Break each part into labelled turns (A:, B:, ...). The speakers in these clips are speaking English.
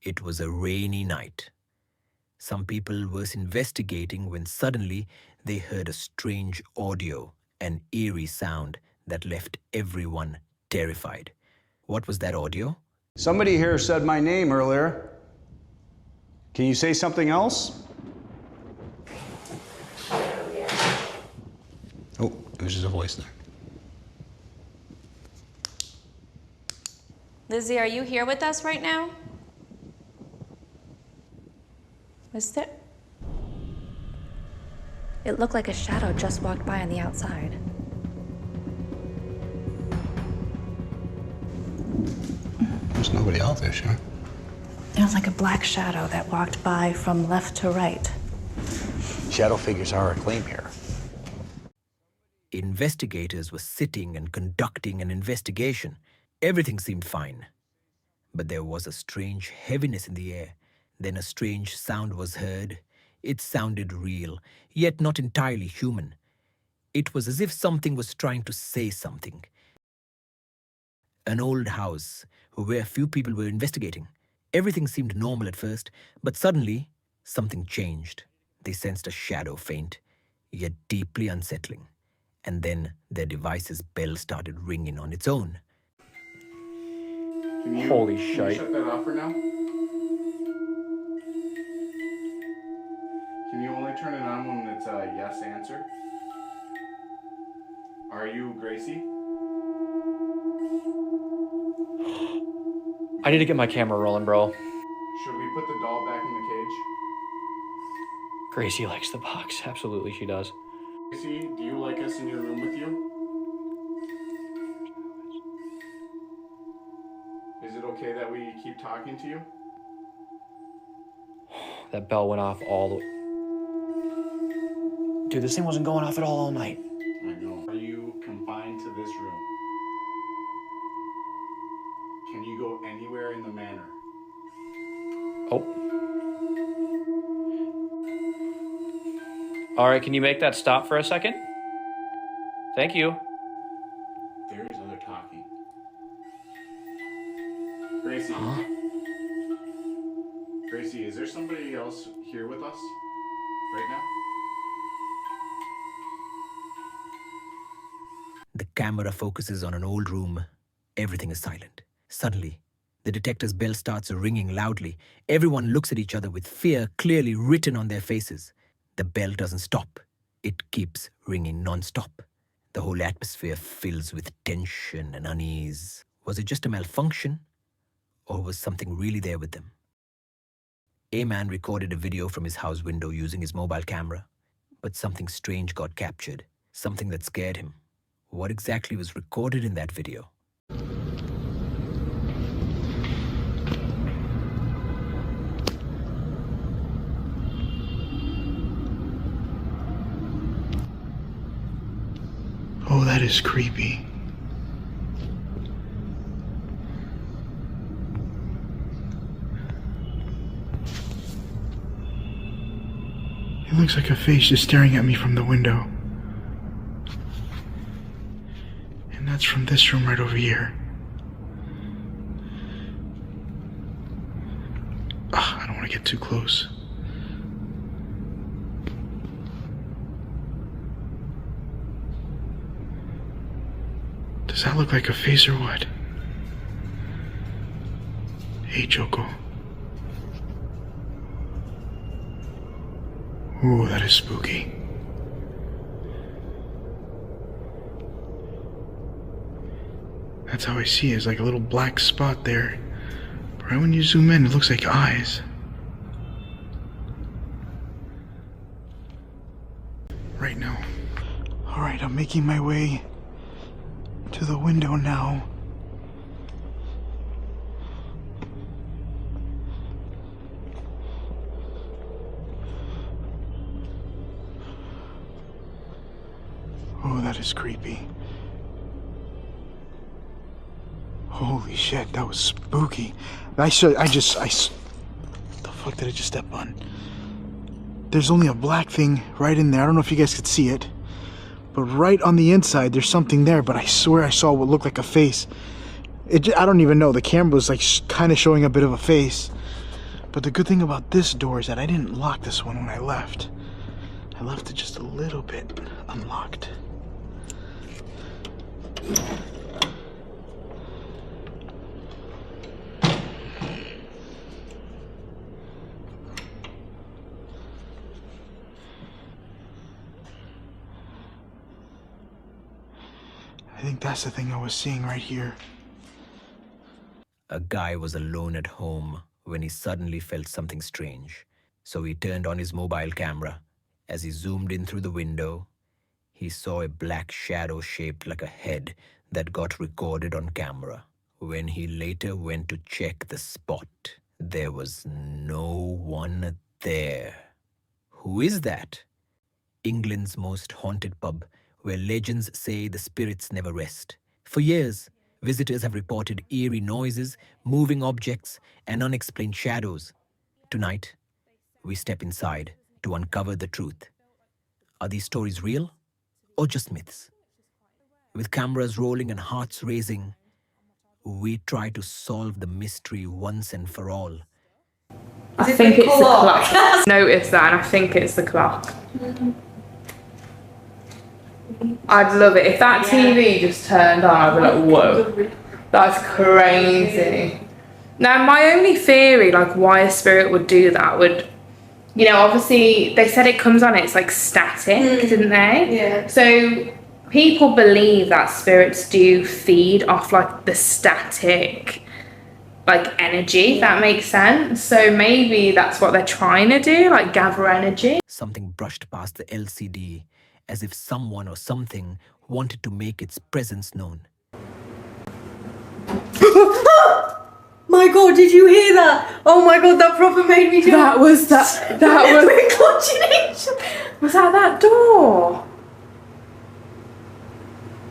A: It was a rainy night. Some people were investigating when suddenly they heard a strange audio, an eerie sound that left everyone terrified. What was that audio?
B: Somebody here said my name earlier. Can you say something else? Oh, it was just a voice there.
C: Lizzie, are you here with us right now? Was there? It looked like a shadow just walked by on the outside.
B: There's nobody out there, sure.
C: It was like a black shadow that walked by from left to right.
D: Shadow figures are a claim here.
A: Investigators were sitting and conducting an investigation. Everything seemed fine. But there was a strange heaviness in the air. Then a strange sound was heard. It sounded real, yet not entirely human. It was as if something was trying to say something. An old house where few people were investigating. Everything seemed normal at first, but suddenly something changed. They sensed a shadow faint, yet deeply unsettling. And then their device's bell started ringing on its own.
E: Holy shite.
F: Can you shut that off for now? Can you only turn it on when it's a yes answer? Are you Gracie?
E: I need to get my camera rolling, bro.
F: Should we put the doll back in the cage?
E: Gracie likes the box. Absolutely, she does.
F: Gracie, do you like us in your room with you? Is it okay that we keep talking to you?
E: That bell went off all the way. Dude, this thing wasn't going off at all night.
F: I know. Are you confined to this room? Can you go anywhere in the manor?
E: Oh. All right, can you make that stop for a second? Thank you.
F: There is other talking. Gracie.
E: Huh?
F: Gracie, is there somebody else here with us right now?
A: The camera focuses on an old room. Everything is silent. Suddenly, the detective's bell starts ringing loudly. Everyone looks at each other with fear clearly written on their faces. The bell doesn't stop. It keeps ringing non-stop. The whole atmosphere fills with tension and unease. Was it just a malfunction? Or was something really there with them? A man recorded a video from his house window using his mobile camera. But something strange got captured. Something that scared him. What exactly was recorded in that video?
G: Oh, that is creepy. It looks like a face just staring at me from the window. And that's from this room right over here. I don't want to get too close. Does that look like a face or what? Hey, Choco. Ooh, that is spooky. That's how I see it. It's like a little black spot there. But right when you zoom in, it looks like eyes. Right now. Alright, I'm making my way to the window now. Oh, that is creepy. Holy shit, that was spooky. The fuck did I just step on? There's only a black thing right in there. I don't know if you guys could see it. But right on the inside, there's something there, but I swear I saw what looked like a face. I don't even know. The camera was like kind of showing a bit of a face. But the good thing about this door is that I didn't lock this one when I left. I left it just a little bit unlocked. I think that's the thing I was seeing right here.
A: A guy was alone at home when he suddenly felt something strange. So he turned on his mobile camera. As he zoomed in through the window, he saw a black shadow shaped like a head that got recorded on camera. When he later went to check the spot, there was no one there. Who is that? England's most haunted pub, where legends say the spirits never rest. For years, visitors have reported eerie noises, moving objects, and unexplained shadows. Tonight, we step inside to uncover the truth. Are these stories real or just myths? With cameras rolling and hearts racing, we try to solve the mystery once and for all.
H: I think it's the clock. Notice that, and I think it's the clock. I'd love it if that TV just turned on. I'd be like, whoa, that's crazy. Now, my only theory, like why a spirit would do that, would, you know, obviously they said it comes on, it's like static, didn't they?
I: Yeah.
H: So people believe that spirits do feed off like the static, like energy, if that makes sense. So maybe that's what they're trying to do, like gather energy.
A: Something brushed past the LCD, as if someone or something wanted to make its presence known.
I: My God, did you hear that? Oh my God, that proper made me jump.
H: That was that. That was.
I: We're clutching each other.
H: Was that door?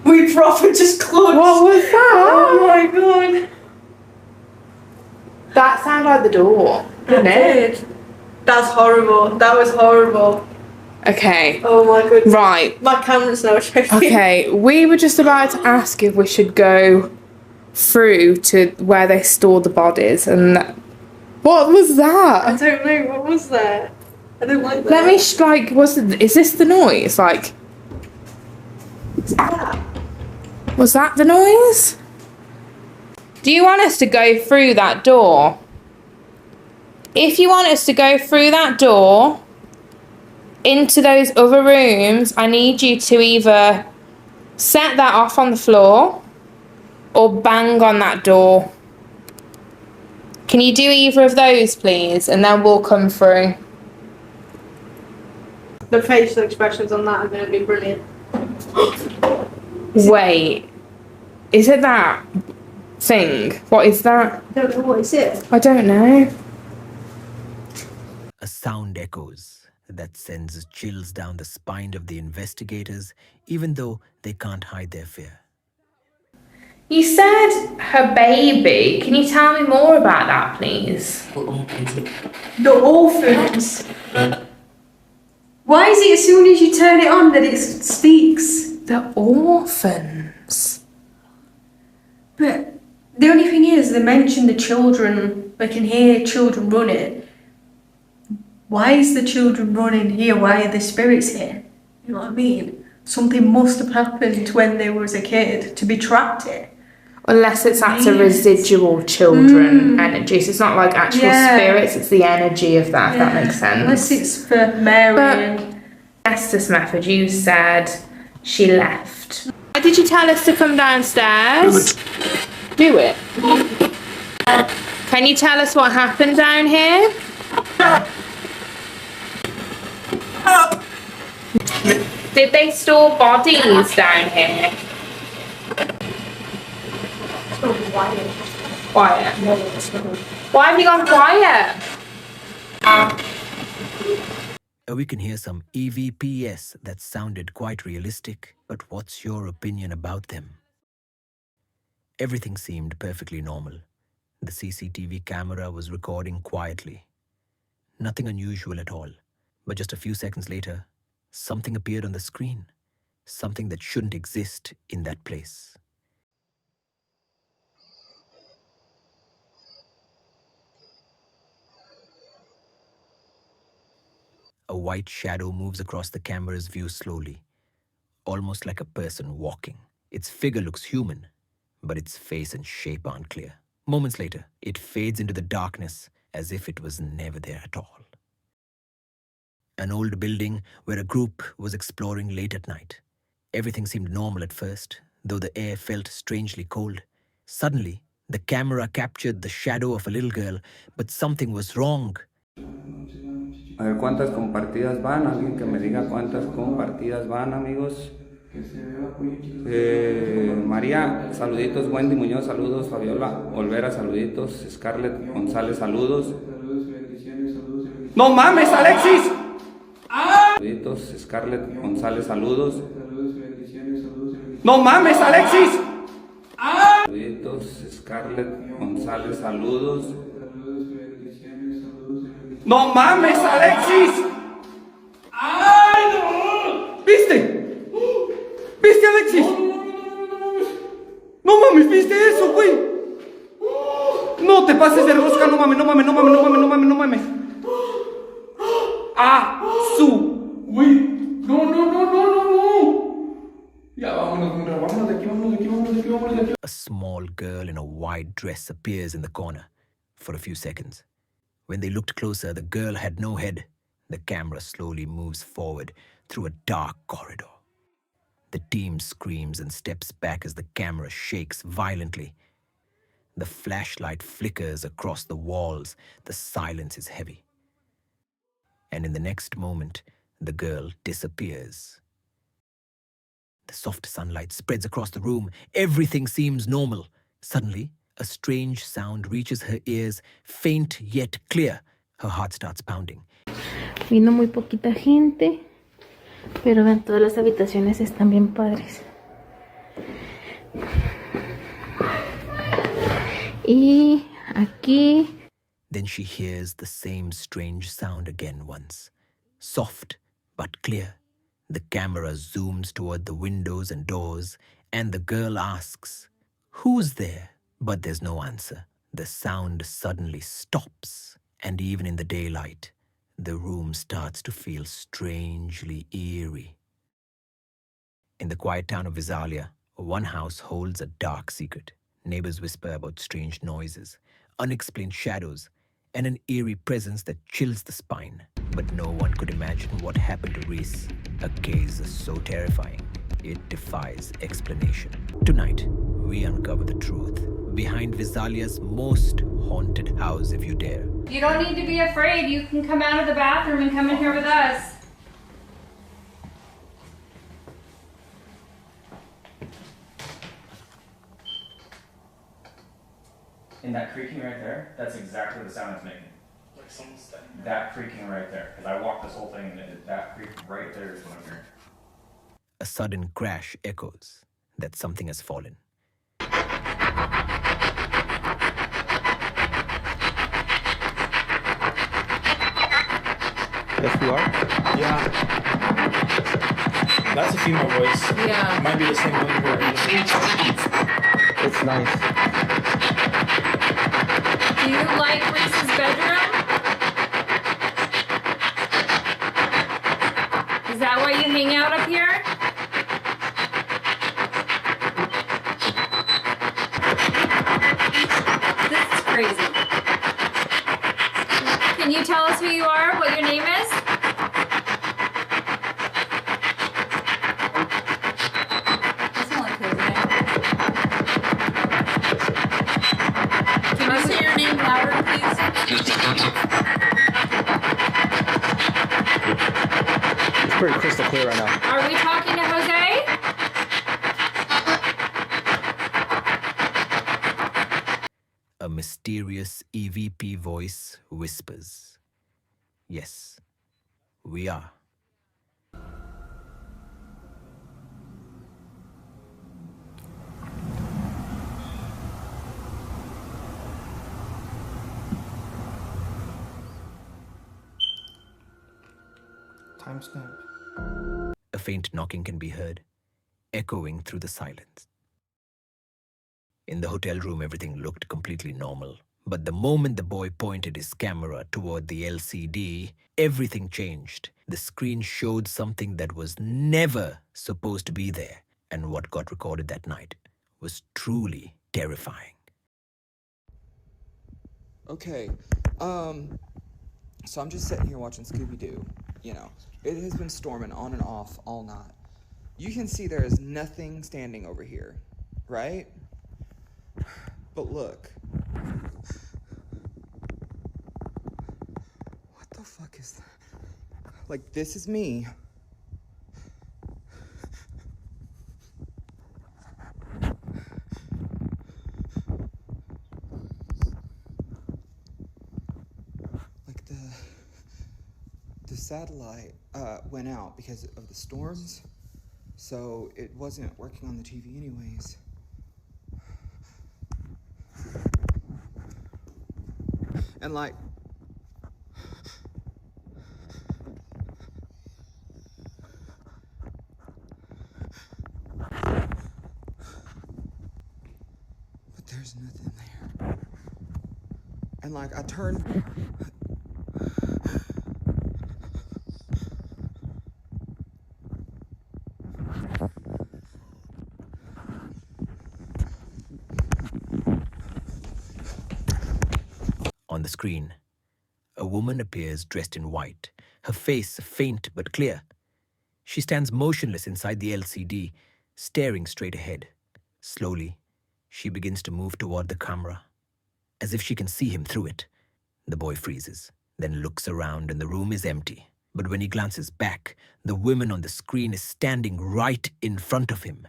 I: We proper just clutched.
H: What was that?
I: Oh my God.
H: That sounded like the door, didn't it?
I: That's horrible. That was horrible.
H: Okay.
I: Oh my goodness.
H: Right.
I: My camera's now shaking.
H: Okay, we were just about to ask if we should go through to where they store the bodies, and what was that?
I: I don't know. What was that? I don't like that.
H: Let me is this the noise? Like, was that the noise? Do you want us to go through that door? If you want us to go through that door into those other rooms, I need you to either set that off on the floor or bang on that door. Can you do either of those, please? And then we'll come through.
I: The facial expressions on that are going to be brilliant.
H: Wait, is it that thing? What is that?
I: I don't know, what is it?
H: I don't know.
A: A sound echoes that sends chills down the spine of the investigators, even though they can't hide their fear.
H: You said her baby. Can you tell me more about that, please?
I: The orphans. Why is it as soon as you turn it on that it speaks?
H: The orphans.
I: But the only thing is, they mention the children. They can hear children running. Why is the children running here? Why are the spirits here? You know what I mean? Something must have happened when they was a kid to be trapped here.
H: Unless it's a residual children energy. So it's not like actual spirits, it's the energy of that, if that makes sense.
I: Unless it's for Mary and...
H: Estes Method, you said she left. Why did you tell us to come downstairs? Do it. Can you tell us what happened down here? Did they store bodies down here? Quiet. Why have you gone quiet?
A: We can hear some EVPs that sounded quite realistic, but what's your opinion about them? Everything seemed perfectly normal. The CCTV camera was recording quietly. Nothing unusual at all. But just a few seconds later, something appeared on the screen. Something that shouldn't exist in that place. white shadow moves across the camera's view slowly, almost like a person walking. Its figure looks human, but its face and shape aren't clear. Moments later, it fades into the darkness as if it was never there at all. An old building where a group was exploring late at night. Everything seemed normal at first, though the air felt strangely cold. Suddenly, the camera captured the shadow of a little girl, but something was wrong.
J: A ver cuántas compartidas van, alguien que me diga cuántas compartidas van, amigos. María, saluditos. Wendy Muñoz, saludos. Fabiola Olvera, saluditos. Scarlett González, saludos. ¡No mames, Alexis! Saluditos. Scarlett González, saludos. ¡No mames, Alexis! Saluditos. Scarlett González, saludos. ¡No mames, Alexis! ¡Ay, no! ¿Viste? ¿Viste, Alexis? ¡No mames, viste eso, güey! No te pases de rosca, no mames, no mames, no mames, no mames, no mames, no mames. ¡Ah! ¡Su! Güey, no, no, no, no, no, no. Ya, vámonos de aquí, vámonos de aquí, vámonos de aquí, vámonos de aquí.
A: A small girl in a white dress appears in the corner for a few seconds. When they looked closer, the girl had no head. The camera slowly moves forward through a dark corridor. The team screams and steps back as the camera shakes violently. The flashlight flickers across the walls. The silence is heavy. And in the next moment, the girl disappears. The soft sunlight spreads across the room. Everything seems normal. Suddenly, a strange sound reaches her ears, faint yet clear. Her heart starts pounding.
H: Vino muy poquita gente, pero ven, todas las habitaciones están bien padres. Y aquí...
A: Then she hears the same strange sound again once. Soft but clear. The camera zooms toward the windows and doors, and the girl asks, "Who's there?" But there's no answer. The sound suddenly stops, and even in the daylight, the room starts to feel strangely eerie. In the quiet town of Visalia, one house holds a dark secret. Neighbors whisper about strange noises, unexplained shadows, and an eerie presence that chills the spine. But no one could imagine what happened to Reese. A case so terrifying, it defies explanation. Tonight, we uncover the truth behind Visalia's most haunted house, if you dare.
K: You don't need to be afraid. You can come out of the bathroom and come in here with us.
E: And that creaking right there, that's exactly the sound it's making. Like someone's standing there. That creaking right there. Because I walked this whole thing and that creak right there is what I'm hearing.
A: A sudden crash echoes that something has fallen.
L: Yes, we are? Yeah. That's a female voice.
K: Yeah.
L: Might be the same one here. It's nice.
K: Do you like Reese's bedroom? Is that why you hang out up here? This is crazy. Can you tell us who you are, what your name is? That's not like crazy. Can you say your name louder, please?
L: It's pretty crystal clear right now.
K: Are we talking to Jose?
A: A mysterious EVP voice whispers, "Yes, we are."
L: Timestamp.
A: A faint knocking can be heard, echoing through the silence. In the hotel room, everything looked completely normal, But the moment the boy pointed his camera toward the LCD, everything changed. The screen showed something that was never supposed to be there. And what got recorded that night was truly terrifying.
M: Okay, so I'm just sitting here watching Scooby-Doo. You know, it has been storming on and off all night. You can see there is nothing standing over here, right? But look. What the fuck is that? Like, this is me. Like, the satellite went out because of the storms, so it wasn't working on the TV anyways. And like, but there's nothing there. And like, I turned.
A: On the screen, a woman appears dressed in white, her face faint but clear. She stands motionless inside the LCD, staring straight ahead. Slowly, she begins to move toward the camera, as if she can see him through it. The boy freezes, then looks around and the room is empty. But when he glances back, the woman on the screen is standing right in front of him.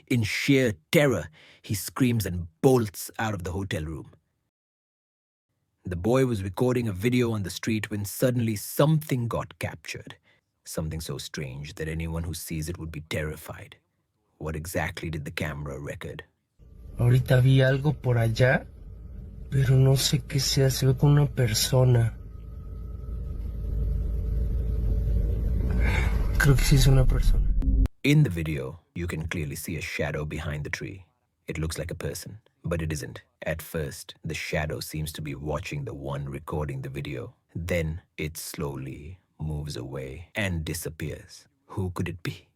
A: In sheer terror, he screams and bolts out of the hotel room. The boy was recording a video on the street when suddenly something got captured. Something so strange that anyone who sees it would be terrified. What exactly did the camera record?
N: Ahorita vi algo por allá, pero no sé qué sea, se ve como una persona. Creo que sí es una persona.
A: In the video, you can clearly see a shadow behind the tree. It looks like a person, but it isn't. At first, the shadow seems to be watching the one recording the video. Then it slowly moves away and disappears. Who could it be?